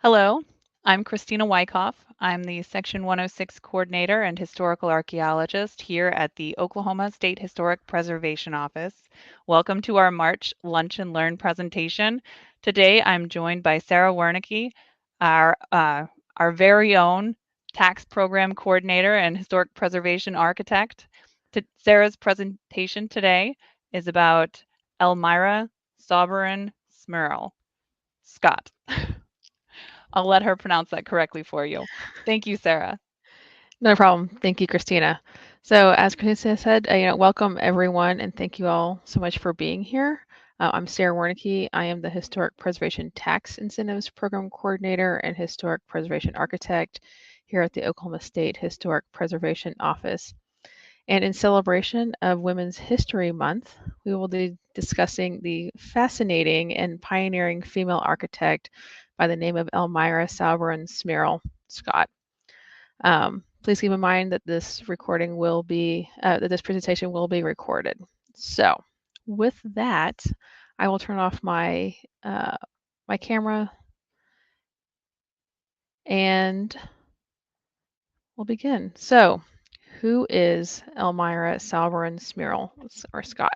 Hello, I'm Kristina Wyckoff. I'm the Section 106 Coordinator and Historical Archaeologist here at the Oklahoma State Historic Preservation Office. Welcome to our March Lunch and Learn presentation. Today I'm joined by Sara Werneke, our very own Tax Program Coordinator and Historic Preservation Architect. Sara's presentation today is about Elmira Sauberan Smyrl. Scott. I'll let her pronounce that correctly for you. Thank you, Sara. No problem. Thank you, Christina. So, as Christina said, welcome everyone, and thank you all so much for being here. I'm Sara Werneke. I am the Historic Preservation Tax Incentives Program Coordinator and Historic Preservation Architect here at the Oklahoma State Historic Preservation Office. And in celebration of Women's History Month, we will be discussing the fascinating and pioneering female architect by the name of Elmira Sauberan Smyrl Scott. Please keep in mind that this recording will be, that this presentation will be recorded. So with that, I will turn off my, my camera and we'll begin. So who is Elmira Sauberan Smyrl or Scott?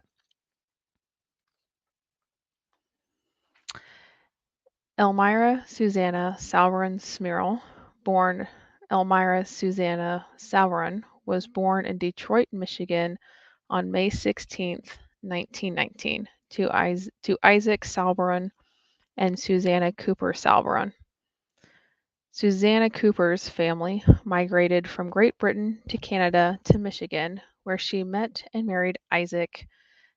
Elmira Susanna Sauberan Smyrl, born Elmira Susanna Sauberan, was born in Detroit, Michigan on May 16, 1919, to Isaac Sauberan and Susanna Cooper Sauberan. Susanna Cooper's family migrated from Great Britain to Canada to Michigan, where she met and married Isaac,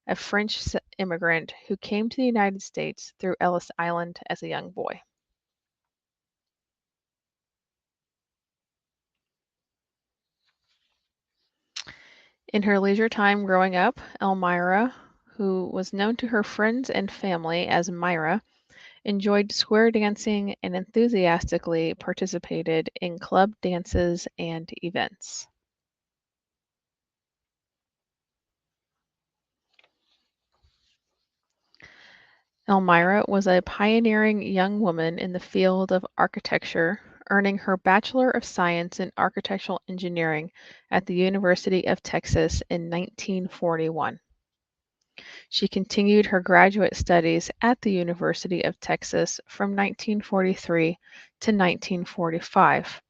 a French immigrant who came to the United States through Ellis Island as a young boy. In her leisure time growing up, Elmira, who was known to her friends and family as Myra, enjoyed square dancing and enthusiastically participated in club dances and events. Elmira was a pioneering young woman in the field of architecture, earning her Bachelor of Science in Architectural Engineering at the University of Texas in 1941. She continued her graduate studies at the University of Texas from 1943 to 1945.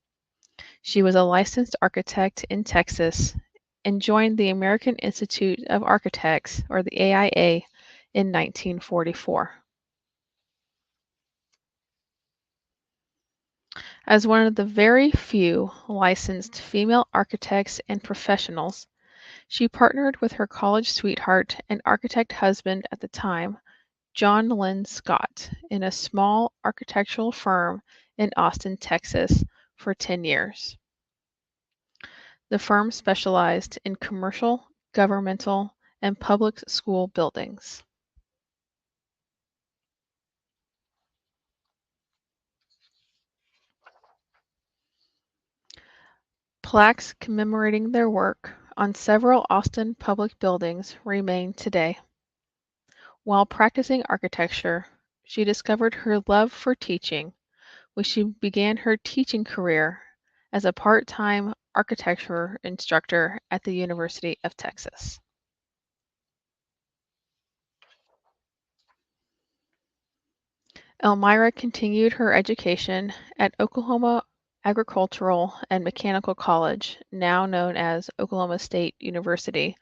She was a licensed architect in Texas and joined the American Institute of Architects, or the AIA, in 1944. As one of the very few licensed female architects and professionals, she partnered with her college sweetheart and architect husband at the time, John Lynn Scott, in a small architectural firm in Austin, Texas, for 10 years. The firm specialized in commercial, governmental, and public school buildings. Plaques commemorating their work on several Austin public buildings remain today. While practicing architecture, she discovered her love for teaching, when she began her teaching career as a part-time architecture instructor at the University of Texas. Elmira continued her education at Oklahoma Agricultural and Mechanical College, now known as Oklahoma State University,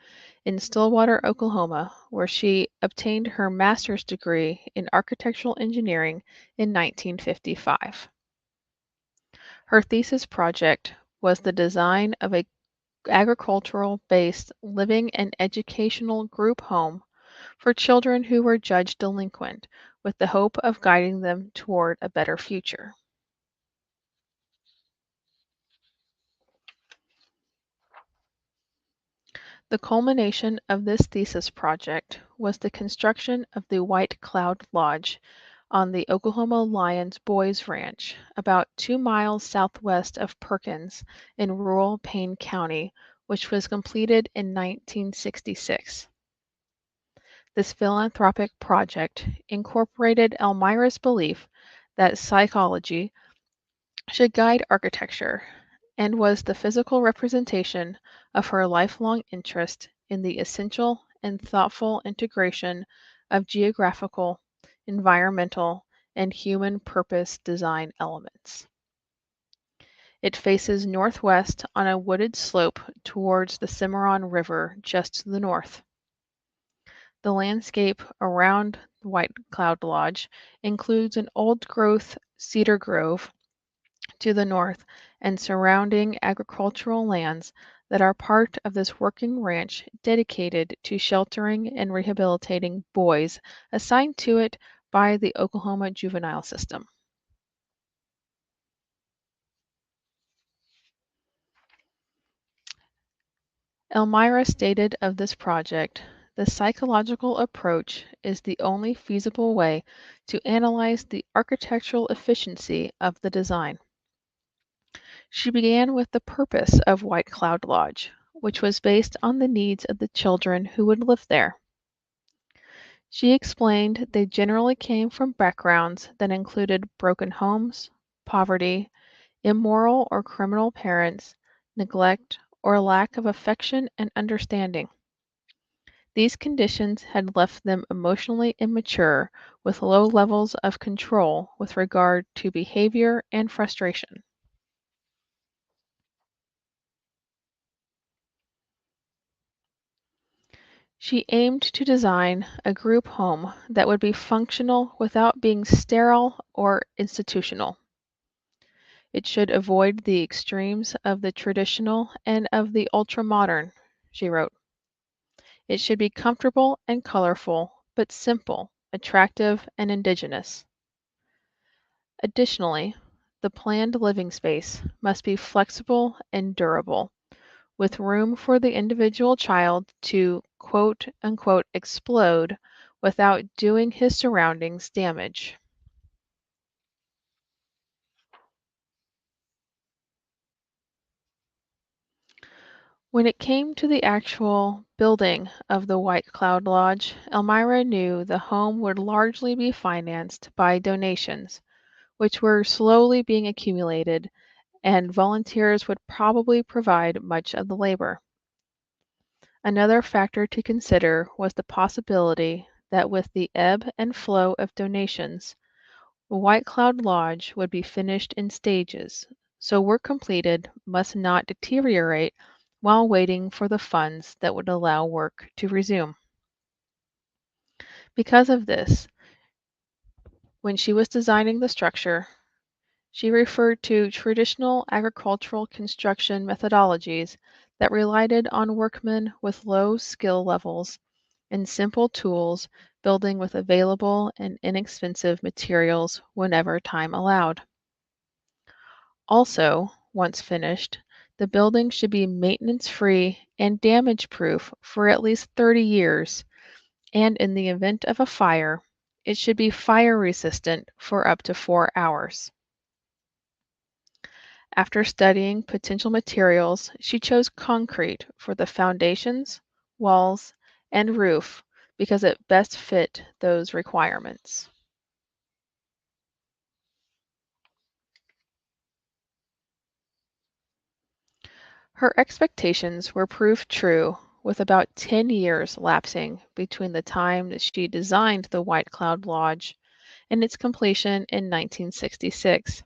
in Stillwater, Oklahoma, where she obtained her master's degree in architectural engineering in 1955. Her thesis project was the design of a agricultural-based living and educational group home for children who were judged delinquent, with the hope of guiding them toward a better future. The culmination of this thesis project was the construction of the White Cloud Lodge on the Oklahoma Lions Boys Ranch, about 2 miles southwest of Perkins in rural Payne County, which was completed in 1966. This philanthropic project incorporated Elmira's belief that psychology, should guide architecture and was the physical representation of her lifelong interest in the essential and thoughtful integration of geographical, environmental, and human purpose design elements. It faces northwest on a wooded slope towards the Cimarron River just to the north. The landscape around the White Cloud Lodge includes an old-growth cedar grove to the north and surrounding agricultural lands that are part of this working ranch dedicated to sheltering and rehabilitating boys assigned to it by the Oklahoma juvenile system. Elmira stated of this project, the psychological approach is the only feasible way to analyze the architectural efficiency of the design. She began with the purpose of White Cloud Lodge, which was based on the needs of the children who would live there. She explained they generally came from backgrounds that included broken homes, poverty, immoral or criminal parents, neglect, or lack of affection and understanding. These conditions had left them emotionally immature with low levels of control with regard to behavior and frustration. She aimed to design a group home that would be functional without being sterile or institutional. It should avoid the extremes of the traditional and of the ultra-modern, she wrote. It should be comfortable and colorful, but simple, attractive, and indigenous. Additionally, the planned living space must be flexible and durable, with room for the individual child to quote unquote explode without doing his surroundings damage. When it came to the actual building of the White Cloud Lodge, Elmira knew the home would largely be financed by donations, which were slowly being accumulated, and volunteers would probably provide much of the labor. Another factor to consider was the possibility that with the ebb and flow of donations, White Cloud Lodge would be finished in stages, so work completed must not deteriorate while waiting for the funds that would allow work to resume. Because of this, when she was designing the structure, she referred to traditional agricultural construction methodologies that relied on workmen with low skill levels and simple tools, building with available and inexpensive materials whenever time allowed. Also, once finished, the building should be maintenance-free and damage-proof for at least 30 years, and in the event of a fire, it should be fire-resistant for up to 4 hours. After studying potential materials, she chose concrete for the foundations, walls, and roof because it best fit those requirements. Her expectations were proved true, with about 10 years lapsing between the time that she designed the White Cloud Lodge and its completion in 1966.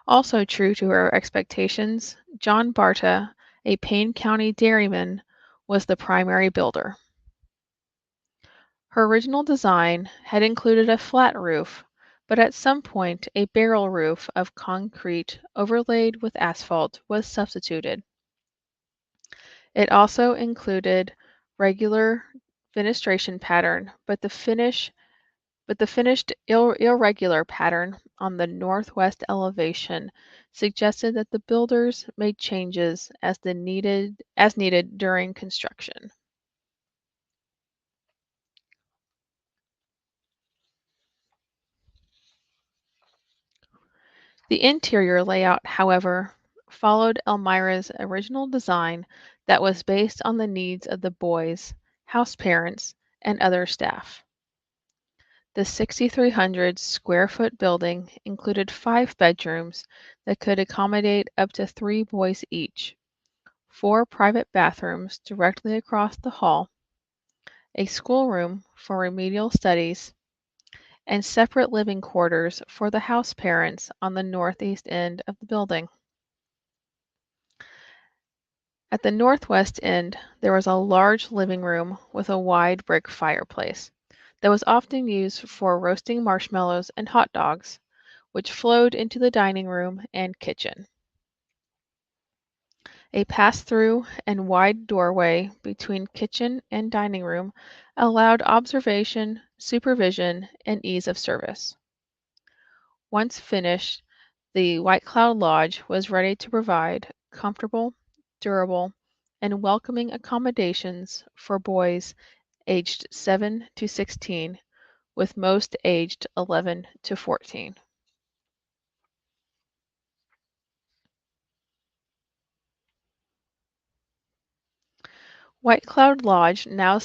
Also true to her expectations, John Barta, a Payne County dairyman, was the primary builder. Her original design had included a flat roof, but at some point a barrel roof of concrete overlaid with asphalt was substituted. It also included regular fenestration pattern, but the finished irregular pattern on the northwest elevation suggested that the builders made changes as needed during construction. The interior layout, however, followed Elmira's original design that was based on the needs of the boys, house parents, and other staff. The 6,300 square foot building included 5 bedrooms that could accommodate up to 3 boys each, 4 private bathrooms directly across the hall, a schoolroom for remedial studies, and separate living quarters for the house parents on the northeast end of the building. At the northwest end, there was a large living room with a wide brick fireplace that was often used for roasting marshmallows and hot dogs, which flowed into the dining room and kitchen. A pass-through and wide doorway between kitchen and dining room allowed observation, supervision, and ease of service. Once finished, the White Cloud Lodge was ready to provide comfortable, durable, and welcoming accommodations for boys aged 7 to 16, with most aged 11 to 14. White Cloud Lodge now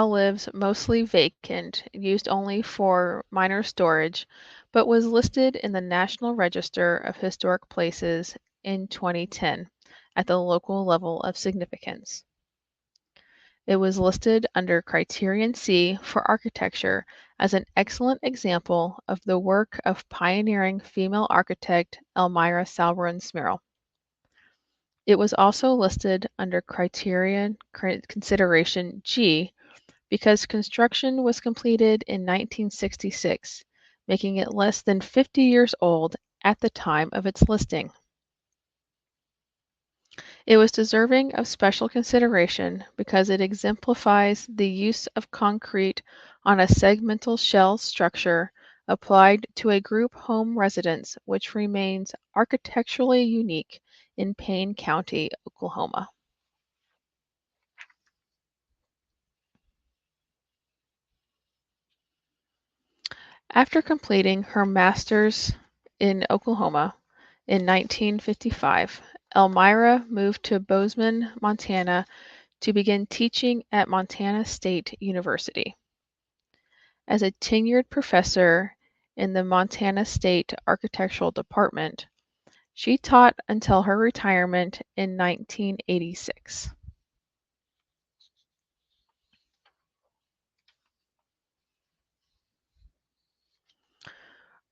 lives mostly vacant, used only for minor storage, but was listed in the National Register of Historic Places in 2010 at the local level of significance. It was listed under Criterion C for architecture as an excellent example of the work of pioneering female architect Elmira Sauberan Smyrl. It was also listed under Criterion Consideration G because construction was completed in 1966, making it less than 50 years old at the time of its listing. It was deserving of special consideration because it exemplifies the use of concrete on a segmental shell structure applied to a group home residence which remains architecturally unique in Payne County, Oklahoma. After completing her master's in Oklahoma in 1955, Elmira moved to Bozeman, Montana to begin teaching at Montana State University. As a tenured professor in the Montana State Architectural Department, she taught until her retirement in 1986.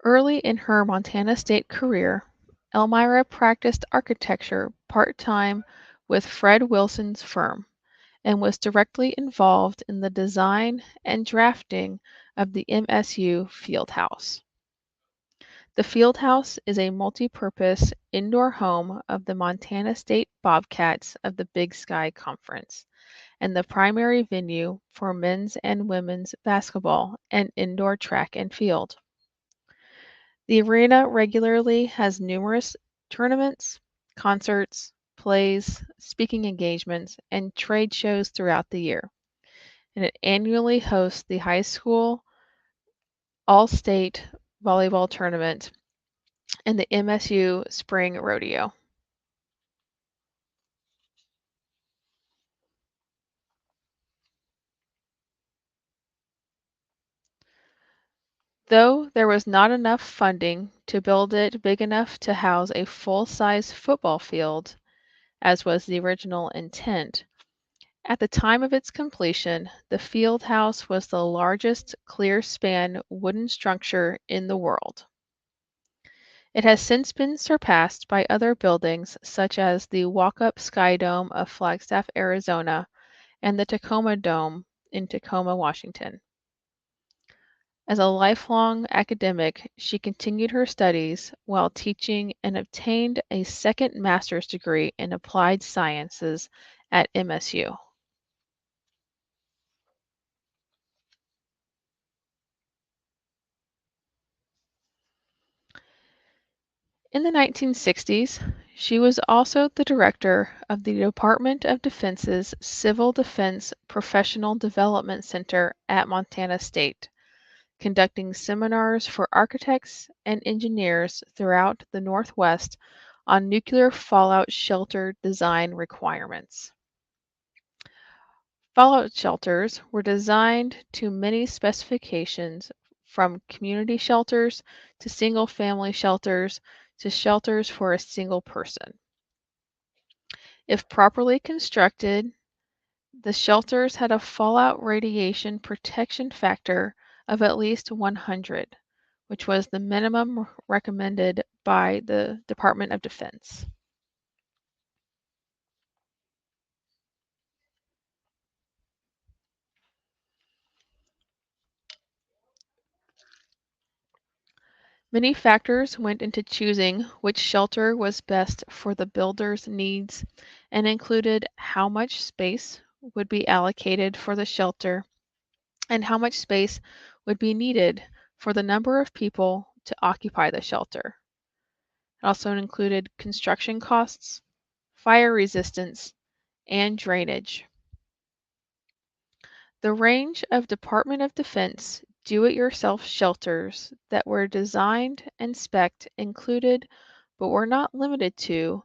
Early in her Montana State career, Elmira practiced architecture part-time with Fred Wilson's firm and was directly involved in the design and drafting of the MSU Fieldhouse. The Fieldhouse is a multi-purpose indoor home of the Montana State Bobcats of the Big Sky Conference and the primary venue for men's and women's basketball and indoor track and field. The arena regularly has numerous tournaments, concerts, plays, speaking engagements, and trade shows throughout the year, and it annually hosts the high school all-state volleyball tournament and the MSU Spring Rodeo. Though there was not enough funding to build it big enough to house a full-size football field, as was the original intent, at the time of its completion, the field house was the largest clear-span wooden structure in the world. It has since been surpassed by other buildings such as the Walk-Up Sky Dome of Flagstaff, Arizona, and the Tacoma Dome in Tacoma, Washington. As a lifelong academic, she continued her studies while teaching and obtained a second master's degree in applied sciences at MSU. In the 1960s, she was also the director of the Department of Defense's Civil Defense Professional Development Center at Montana State, conducting seminars for architects and engineers throughout the Northwest on nuclear fallout shelter design requirements. Fallout shelters were designed to many specifications from community shelters to single-family shelters to shelters for a single person. If properly constructed, the shelters had a fallout radiation protection factor of at least 100, which was the minimum recommended by the Department of Defense. Many factors went into choosing which shelter was best for the builder's needs and included how much space would be allocated for the shelter and how much space would be needed for the number of people to occupy the shelter. It also included construction costs, fire resistance, and drainage. The range of Department of Defense do-it-yourself shelters that were designed and spec'd included, but were not limited to,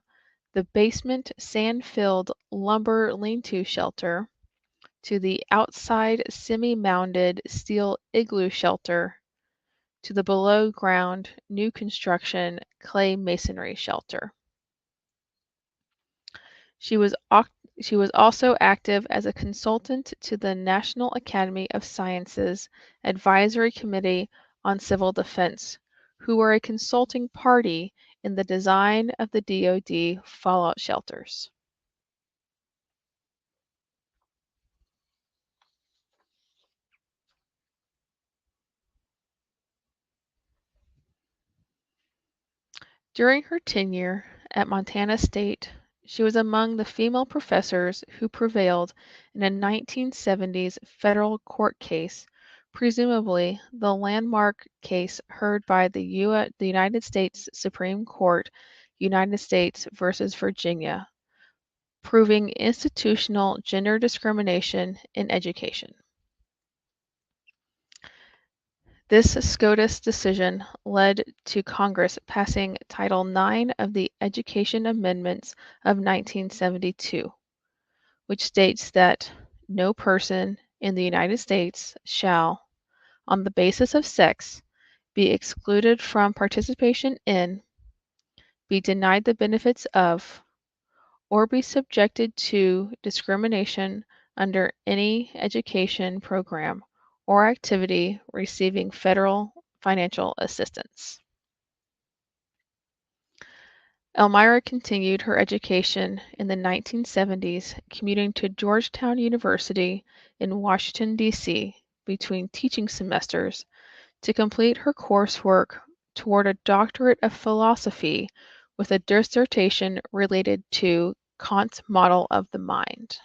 the basement sand-filled lumber lean-to shelter, to the outside semi-mounded steel igloo shelter, to the below-ground new construction clay masonry shelter. She was also active as a consultant to the National Academy of Sciences Advisory Committee on Civil Defense, who were a consulting party in the design of the DoD fallout shelters. During her tenure at Montana State, she was among the female professors who prevailed in a 1970s federal court case, presumably the landmark case heard by the United States Supreme Court, United States versus Virginia, proving institutional gender discrimination in education. This SCOTUS decision led to Congress passing Title IX of the Education Amendments of 1972, which states that no person in the United States shall, on the basis of sex, be excluded from participation in, be denied the benefits of, or be subjected to discrimination under any education program or activity receiving federal financial assistance. Elmira continued her education in the 1970s, commuting to Georgetown University in Washington, D.C. between teaching semesters to complete her coursework toward a doctorate of philosophy with a dissertation related to Kant's model of the mind.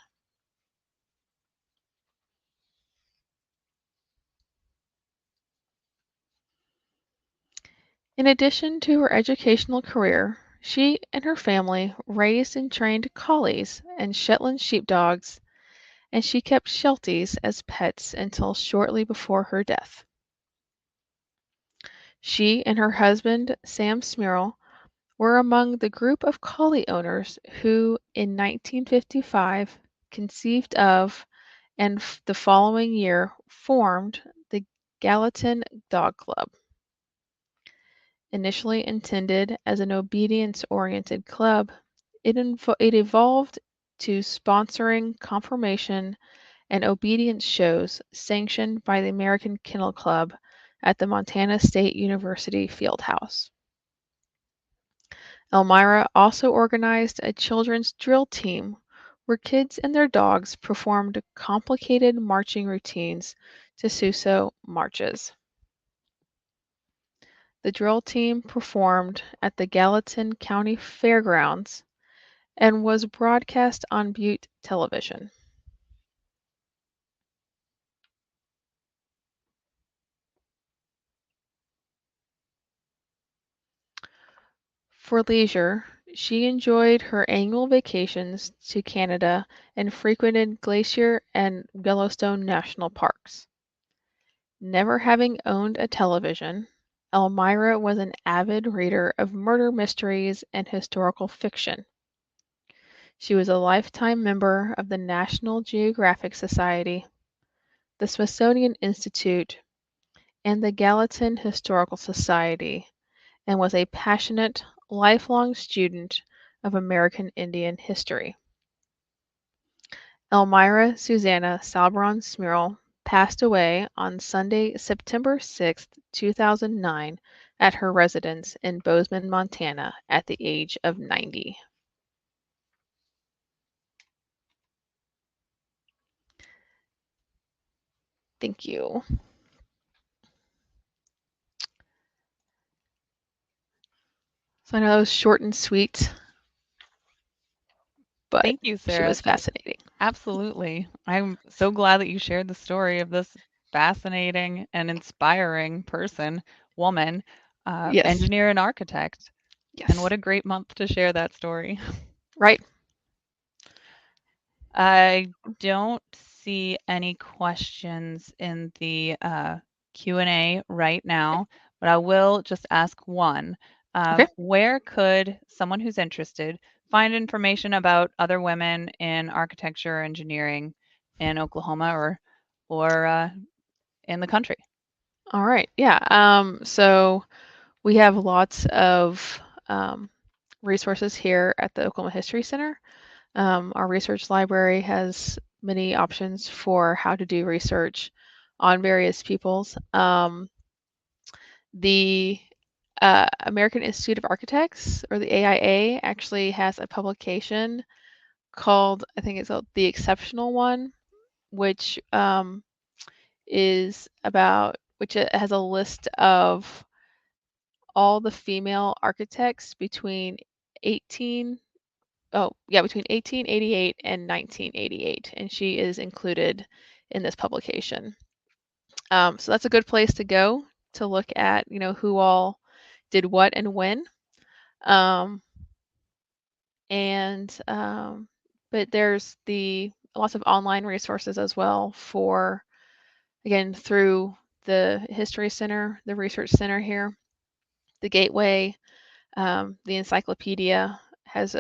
In addition to her educational career, she and her family raised and trained collies and Shetland sheepdogs, and she kept Shelties as pets until shortly before her death. She and her husband, Sam Smyrl, were among the group of collie owners who, in 1955, conceived of and the following year formed the Gallatin Dog Club. Initially intended as an obedience-oriented club, it evolved to sponsoring confirmation and obedience shows sanctioned by the American Kennel Club at the Montana State University Fieldhouse. Elmira also organized a children's drill team where kids and their dogs performed complicated marching routines to Suso marches. The drill team performed at the Gallatin County Fairgrounds and was broadcast on Butte television. For leisure, she enjoyed her annual vacations to Canada and frequented Glacier and Yellowstone national parks. Never having owned a television, Elmira was an avid reader of murder mysteries and historical fiction. She was a lifetime member of the National Geographic Society, the Smithsonian Institute, and the Gallatin Historical Society, and was a passionate, lifelong student of American Indian history. Elmira Susanna Sauberan Smyrl passed away on Sunday, September 6, 2009, at her residence in Bozeman, Montana, at the age of 90. Thank you. So I know that was short and sweet, but Thank you, she Sara. was fascinating. Absolutely. I'm so glad that you shared the story of this fascinating and inspiring person, woman, Yes, engineer and architect. And yes, what a great month to share that story. right. I don't see any questions in the Q&A right now, but I will just ask one. Okay. Where could someone who's interested find information about other women in architecture or engineering in Oklahoma or in the country? All right. Yeah. So we have lots of resources here at the Oklahoma History Center. Our research library has many options for how to do research on various peoples. The American Institute of Architects, or the AIA, actually has a publication called, I think it's called The Exceptional One, which is about, which it has a list of all the female architects between 18 oh yeah, between 1888 and 1988, and she is included in this publication. So that's a good place to go to look at, who all did what and when. Um, and but there's lots of online resources as well for, again, through the History Center, the Research Center here, the Gateway, the encyclopedia has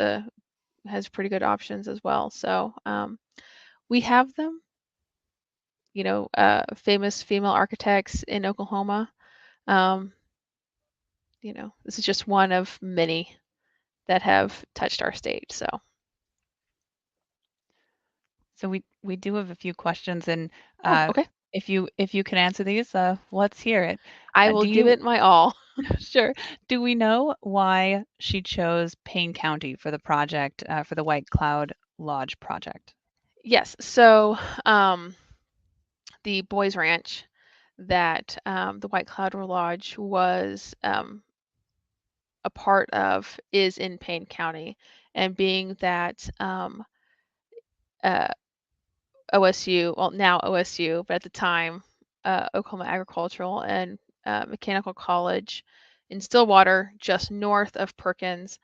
pretty good options as well. So we have them, famous female architects in Oklahoma. Um, this is just one of many that have touched our state. So, So we do have a few questions, and oh, okay. if you can answer these, let's hear it. I will Do give you it my all. Sure. Do we know why she chose Payne County for the project, for the White Cloud Lodge project? Yes. So, the Boys Ranch that the White Cloud Lodge was a part of is in Payne County, and being that uh, OSU, well, now OSU, but at the time, Oklahoma Agricultural and Mechanical College in Stillwater, just north of Perkins,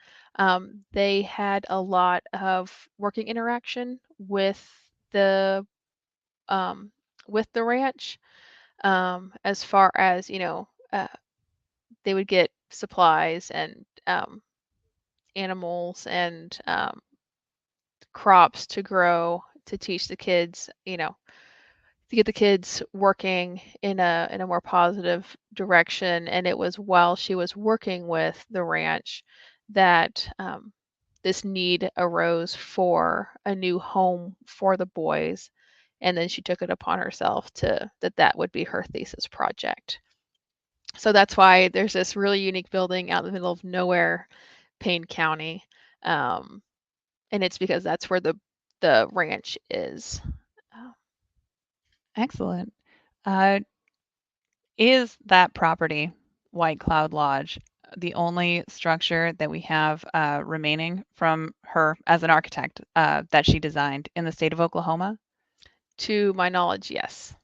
they had a lot of working interaction the um, with the ranch, as far as they would get supplies and animals and crops to grow to teach the kids, to get the kids working in a more positive direction. And it was while she was working with the ranch that this need arose for a new home for the boys. And then she took it upon herself that would be her thesis project. So that's why there's this really unique building out in the middle of nowhere, Payne County. Um, and it's because that's where the ranch is. Uh, Excellent. Uh, is that property, White Cloud Lodge, the only structure that we have remaining from her as an architect that she designed in the state of Oklahoma? to my knowledge, yes.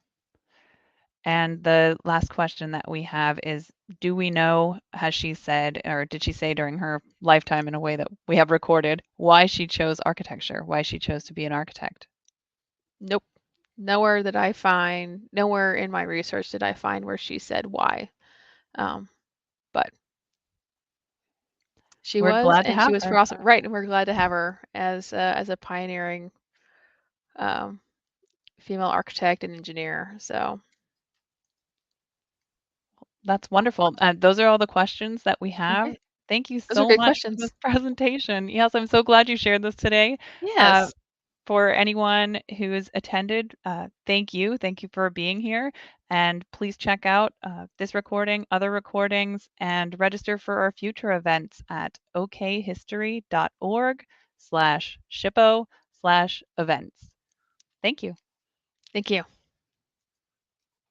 And the last question that we have is, do we know, has she said, or did she say during her lifetime in a way that we have recorded, why she chose architecture, why she chose to be an architect? Nope. Nowhere in my research did I find where she said why. Um, but she We're was, glad to and she have was her. awesome. Right, and we're glad to have her as a pioneering um, female architect and engineer. So, That's wonderful. Those are all the questions that we have. Okay. Thank you Those are so good much for this questions. presentation. Yes, I'm so glad you shared this today. Uh, Yes. for anyone who's attended, thank you. Thank you for being here. And please check out this recording, other recordings, and register for our future events at okhistory.org/shippo/events. Thank you. Thank you.